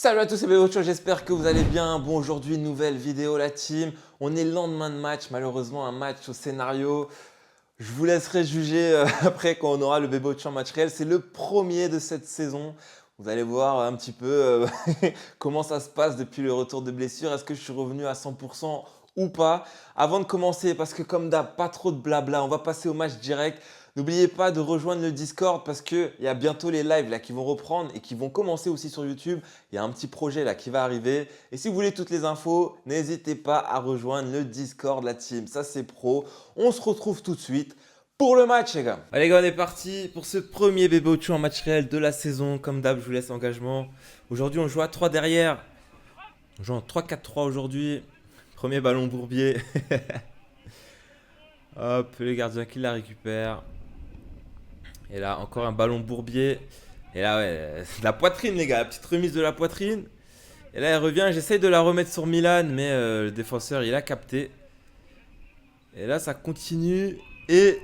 Salut à tous, c'est Béocho, j'espère que vous allez bien. Bon, aujourd'hui, nouvelle vidéo la team. On est le lendemain de match, malheureusement un match au scénario. Je vous laisserai juger après quand on aura le Béocho en match réel. C'est le premier de cette saison. Vous allez voir un petit peu comment ça se passe depuis le retour de blessure. Est-ce que je suis revenu à 100% ou pas? Avant de commencer, parce que comme d'hab, pas trop de blabla, on va passer au match direct. N'oubliez pas de rejoindre le Discord parce qu'il y a bientôt les lives là qui vont reprendre et qui vont commencer aussi sur YouTube. Il y a un petit projet là qui va arriver. Et si vous voulez toutes les infos, n'hésitez pas à rejoindre le Discord, la team. Ça, c'est pro. On se retrouve tout de suite pour le match, les gars. Allez, les gars, on est parti pour ce premier bébé au en match réel de la saison. Comme d'hab, je vous laisse engagement. Aujourd'hui, on joue à 3 derrière. On joue en 3-4-3 aujourd'hui. Premier ballon Bourbier. Hop, le gardien qui la récupère. Et là, encore un ballon Bourbier. Et là, ouais, c'est de la poitrine, les gars. La petite remise de la poitrine. Et là, elle revient. J'essaye de la remettre sur Milan, mais le défenseur, il a capté. Et là, ça continue. Et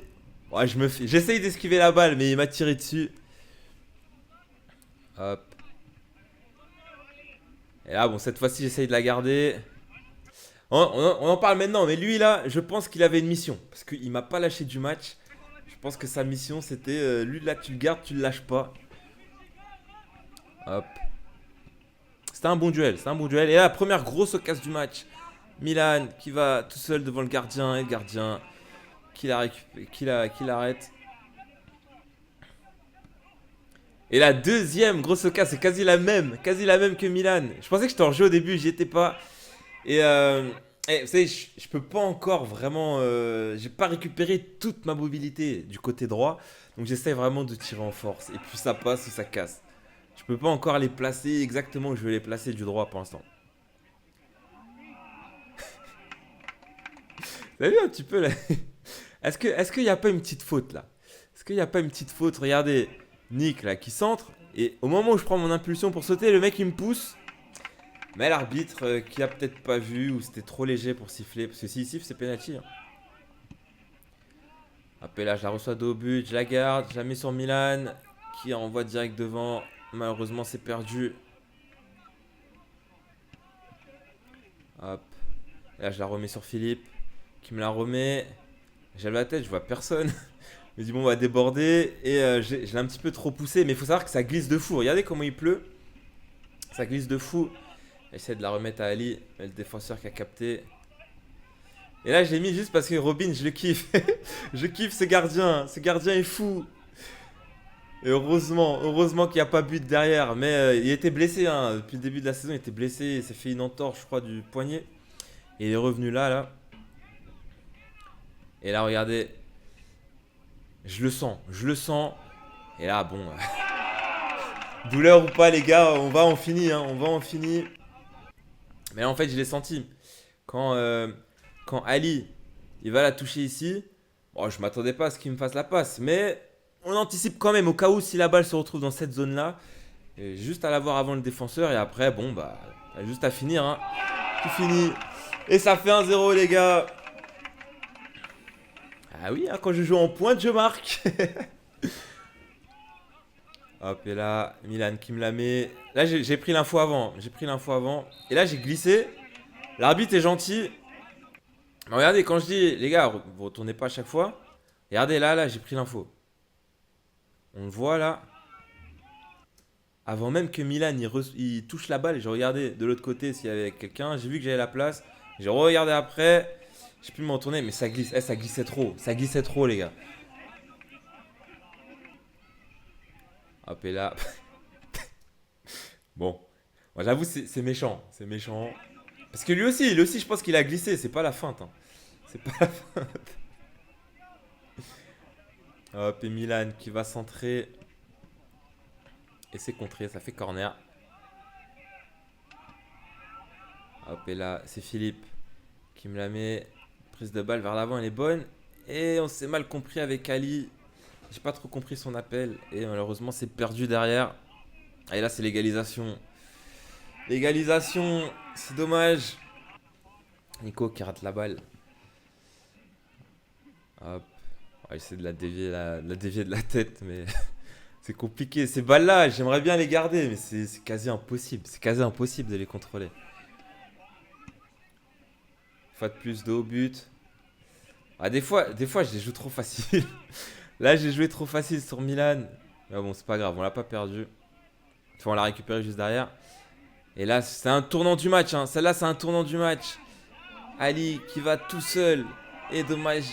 ouais, j'essaye d'esquiver la balle, mais il m'a tiré dessus. Hop. Et là, bon, cette fois-ci, j'essaye de la garder. On en parle maintenant, mais lui, là, je pense qu'il avait une mission. Parce qu'il m'a pas lâché du match. Je pense que sa mission, c'était lui, là, tu le gardes, tu le lâches pas. Hop. C'était un bon duel, c'était un bon duel. Et là, la première grosse occasion du match. Milan qui va tout seul devant le gardien. Et le gardien qui l'arrête. Et la deuxième grosse occasion, c'est quasi la même que Milan. Je pensais que j'étais en jeu au début, j'y étais pas. Et, vous savez, je peux pas encore vraiment. J'ai pas récupéré toute ma mobilité du côté droit. Donc j'essaie vraiment de tirer en force. Et puis ça passe ou ça casse. Je peux pas encore les placer exactement où je veux les placer du droit pour l'instant. Vous avez vu un petit peu là? Est-ce qu'il n'y a pas une petite faute là? Est-ce qu'il n'y a pas une petite faute? Regardez, Nick là qui centre. Et au moment où je prends mon impulsion pour sauter, le mec il me pousse. Mais l'arbitre qui a peut-être pas vu ou c'était trop léger pour siffler. Parce que s'il siffle, c'est penalty. Hein. Hop, et là, je la reçois de haut but, je la garde, je la mets sur Milan qui envoie direct devant. Malheureusement, c'est perdu. Hop. Et là, je la remets sur Philippe qui me la remet. J'ai la tête, je vois personne. Je me dis bon, on va déborder. Et je l'ai un petit peu trop poussé. Mais il faut savoir que ça glisse de fou. Regardez comment il pleut. Ça glisse de fou. J'essaie de la remettre à Ali. Mais le défenseur qui a capté. Et là, je l'ai mis juste parce que Robin, je le kiffe. Je kiffe ce gardien. Ce gardien est fou. Et heureusement qu'il n'y a pas but derrière. Mais il était blessé. Hein. Depuis le début de la saison, il était blessé. Il s'est fait une entorse, je crois, du poignet. Et il est revenu là. Et là, regardez. Je le sens. Et là, bon. Douleur ou pas, les gars, on finit. Hein, on finit. Mais là, en fait, je l'ai senti. Quand Ali, il va la toucher ici. Bon, je m'attendais pas à ce qu'il me fasse la passe. Mais on anticipe quand même au cas où si la balle se retrouve dans cette zone-là. Et juste à l'avoir avant le défenseur. Et après, bon, bah, juste à finir. Hein. Tout fini. Et ça fait 1-0, les gars. Ah oui, hein, quand je joue en pointe, je marque. Hop, et là, Milan qui me la met. Là, j'ai pris l'info avant. Et là, j'ai glissé. L'arbitre est gentil. Mais regardez, quand je dis, les gars, vous retournez pas à chaque fois. Regardez, là, j'ai pris l'info. On le voit là. Avant même que Milan il touche la balle, j'ai regardé de l'autre côté s'il y avait quelqu'un. J'ai vu que j'avais la place. J'ai regardé après. J'ai pu me retourner, mais ça glisse. Ça glissait trop. Ça glissait trop, les gars. Hop, et là. Bon. Moi, j'avoue, c'est méchant. C'est méchant. Parce que lui aussi, je pense qu'il a glissé. C'est pas la feinte. Hein. C'est pas la feinte. Hop, et Milan qui va centrer. Et c'est contré, ça fait corner. Hop, et là, c'est Philippe qui me la met. Prise de balle vers l'avant, elle est bonne. Et on s'est mal compris avec Ali. J'ai pas trop compris son appel. Et malheureusement, c'est perdu derrière. Et là, c'est l'égalisation. L'égalisation, c'est dommage. Nico qui rate la balle. Hop. On va essayer de la dévier de la tête, mais C'est compliqué. Ces balles-là, j'aimerais bien les garder, mais c'est quasi impossible. C'est quasi impossible de les contrôler. Fois de plus de haut but. Ah, des fois, je les joue trop facile. Là, j'ai joué trop facile sur Milan. Mais bon, c'est pas grave, on l'a pas perdu. Faut on l'a récupéré juste derrière. Et là, c'est un tournant du match. Hein. Celle-là, c'est un tournant du match. Ali qui va tout seul. Et dommage.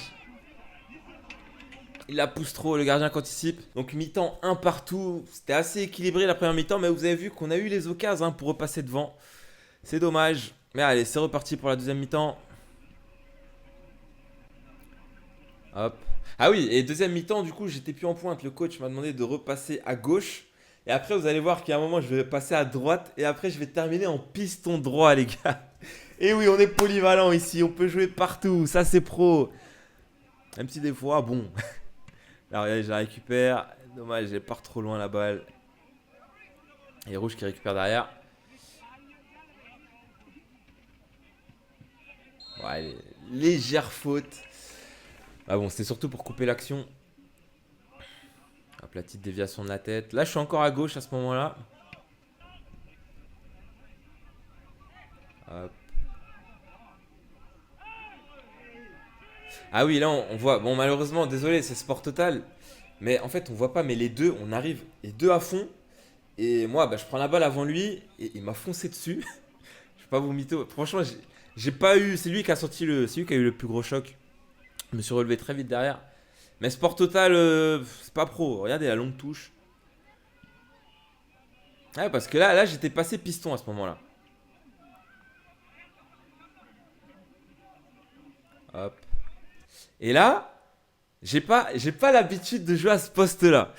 Il la pousse trop, le gardien qui anticipe. Donc mi-temps, un partout. C'était assez équilibré la première mi-temps, mais vous avez vu qu'on a eu les occasions pour repasser devant. C'est dommage. Mais allez, c'est reparti pour la deuxième mi-temps. Hop. Ah oui, et deuxième mi-temps, du coup, j'étais plus en pointe. Le coach m'a demandé de repasser à gauche. Et après, vous allez voir qu'à un moment, je vais passer à droite. Et après, je vais terminer en piston droit, les gars. Et oui, on est polyvalent ici. On peut jouer partout. Ça, c'est pro. Un petit des fois, bon. Là, regardez, je la récupère. Dommage, elle part trop loin la balle. Et Rouge qui récupère derrière. Ouais, légère faute. Ah bon, c'était surtout pour couper l'action. Hop, la petite déviation de la tête. Là, je suis encore à gauche à ce moment-là. Hop. Ah oui, là, on voit. Bon, malheureusement, désolé, c'est sport total. Mais en fait, on voit pas. Mais les deux, on arrive. Les deux à fond. Et moi, bah, je prends la balle avant lui. Et il m'a foncé dessus. Je vais pas vous mytho. Franchement, j'ai pas eu. C'est lui qui a sorti le. C'est lui qui a eu le plus gros choc. Je me suis relevé très vite derrière. Mais sport total, c'est pas pro. Regardez la longue touche. Ouais, parce que là j'étais passé piston à ce moment-là. Hop. Et là, j'ai pas l'habitude de jouer à ce poste-là.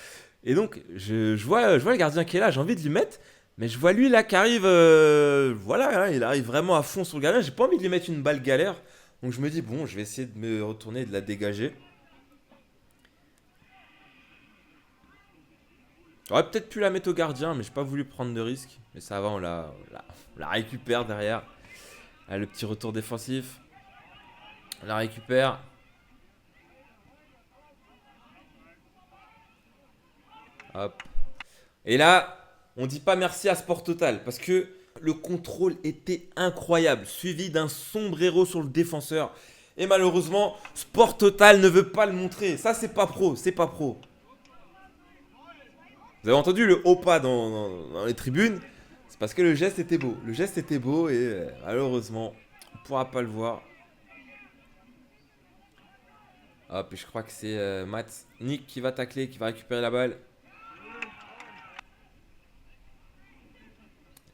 Et donc, je vois le gardien qui est là, j'ai envie de lui mettre. Mais je vois lui là qui arrive. Voilà, là, il arrive vraiment à fond sur le gardien. J'ai pas envie de lui mettre une balle galère. Donc je me dis, bon, je vais essayer de me retourner et de la dégager. J'aurais peut-être pu la mettre au gardien, mais j'ai pas voulu prendre de risque. Mais ça va, on la récupère derrière. Là, le petit retour défensif. On la récupère. Hop. Et là, on dit pas merci à Sport Total parce que le contrôle était incroyable, suivi d'un sombrero sur le défenseur. Et malheureusement, Sport Total ne veut pas le montrer. Ça, c'est pas pro, c'est pas pro. Vous avez entendu le haut pas dans les tribunes? C'est parce que le geste était beau. Le geste était beau et malheureusement, on ne pourra pas le voir. Hop, et je crois que c'est Matt Nick qui va tacler, qui va récupérer la balle.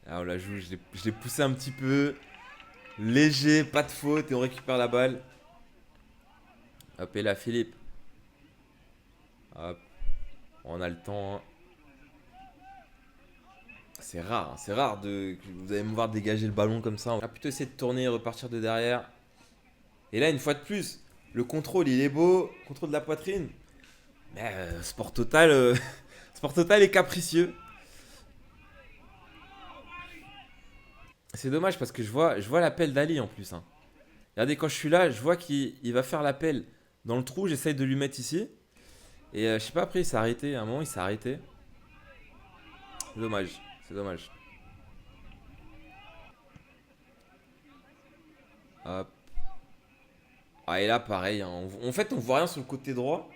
Là, on la joue, je l'ai poussé un petit peu. Léger, pas de faute et on récupère la balle. Hop, et là, Philippe. Hop, on a le temps. Hein. C'est rare que vous allez me voir dégager le ballon comme ça. On va plutôt essayer de tourner et repartir de derrière. Et là, une fois de plus, le contrôle, il est beau. Contrôle de la poitrine. Mais Sport Total, Sport Total est capricieux. C'est dommage parce que je vois l'appel d'Ali en plus. Hein. Regardez, quand je suis là, je vois qu'il va faire l'appel dans le trou. J'essaye de lui mettre ici. Et je sais pas, après, il s'est arrêté. À un moment, il s'est arrêté. C'est dommage. C'est dommage. Hop. Ah, et là, pareil. Hein. En fait, on voit rien sur le côté droit.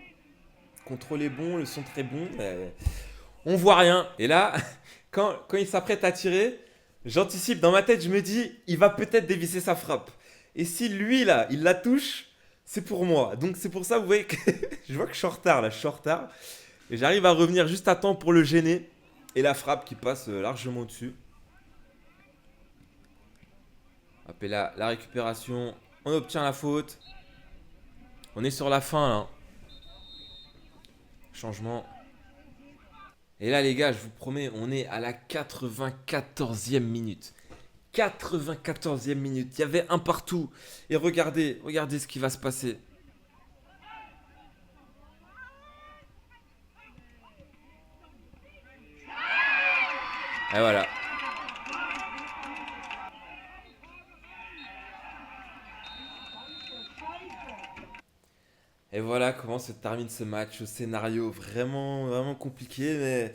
Le contrôle est bon, le son très bon. Mais on voit rien. Et là, quand il s'apprête à tirer, j'anticipe dans ma tête, je me dis, il va peut-être dévisser sa frappe. Et si lui, là, il la touche, c'est pour moi. Donc c'est pour ça, vous voyez que je vois que je suis en retard, là, je suis en retard. Et j'arrive à revenir juste à temps pour le gêner. Et la frappe qui passe largement au-dessus. Hop, et là, la récupération, on obtient la faute. On est sur la fin, là. Changement. Et là, les gars, je vous promets, on est à la 94e minute. 94e minute. Il y avait un partout. Et regardez ce qui va se passer. Et voilà. Et voilà comment se termine ce match au scénario vraiment, vraiment compliqué, mais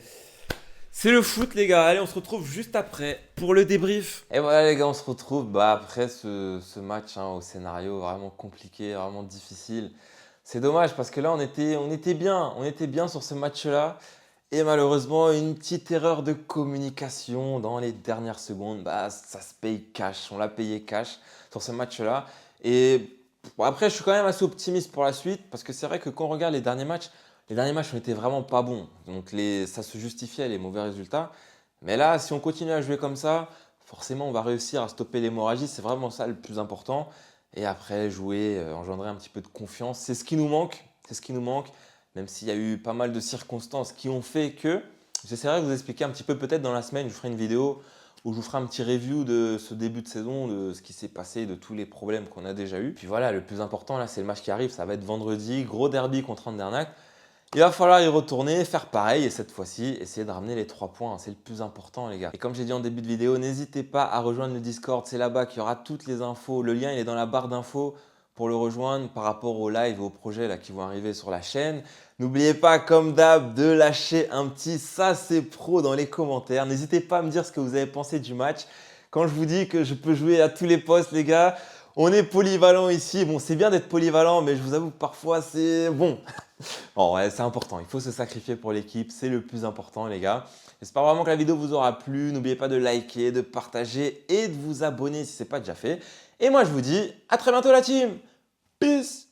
c'est le foot les gars. Allez, on se retrouve juste après pour le débrief. Et voilà les gars, on se retrouve après ce match au scénario vraiment compliqué, vraiment difficile. C'est dommage parce que là on était bien sur ce match-là. Et malheureusement, une petite erreur de communication dans les dernières secondes, ça se paye cash. On l'a payé cash sur ce match-là. Et bon, après, je suis quand même assez optimiste pour la suite parce que c'est vrai que quand on regarde les derniers matchs ont été vraiment pas bons. Donc ça se justifiait les mauvais résultats. Mais là, si on continue à jouer comme ça, forcément, on va réussir à stopper l'hémorragie. C'est vraiment ça le plus important. Et après, jouer, engendrer un petit peu de confiance, c'est ce qui nous manque. C'est ce qui nous manque. Même s'il y a eu pas mal de circonstances qui ont fait que j'essaierai de vous expliquer un petit peu peut-être dans la semaine, je vous ferai une vidéo où je vous ferai un petit review de ce début de saison, de ce qui s'est passé, de tous les problèmes qu'on a déjà eu. Puis voilà, le plus important là, c'est le match qui arrive, ça va être vendredi, gros derby contre Andernacht. Il va falloir y retourner, faire pareil et cette fois-ci, essayer de ramener les 3 points. C'est le plus important les gars. Et comme j'ai dit en début de vidéo, n'hésitez pas à rejoindre le Discord. C'est là-bas qu'il y aura toutes les infos. Le lien il est dans la barre d'infos pour le rejoindre par rapport au live et aux projets là, qui vont arriver sur la chaîne. N'oubliez pas comme d'hab de lâcher un petit ça c'est pro dans les commentaires. N'hésitez pas à me dire ce que vous avez pensé du match. Quand je vous dis que je peux jouer à tous les postes les gars, on est polyvalent ici. Bon, c'est bien d'être polyvalent, mais je vous avoue que parfois c'est bon. Bon, ouais, c'est important, il faut se sacrifier pour l'équipe, c'est le plus important les gars. J'espère vraiment que la vidéo vous aura plu. N'oubliez pas de liker, de partager et de vous abonner si ce n'est pas déjà fait. Et moi je vous dis à très bientôt la team. Peace.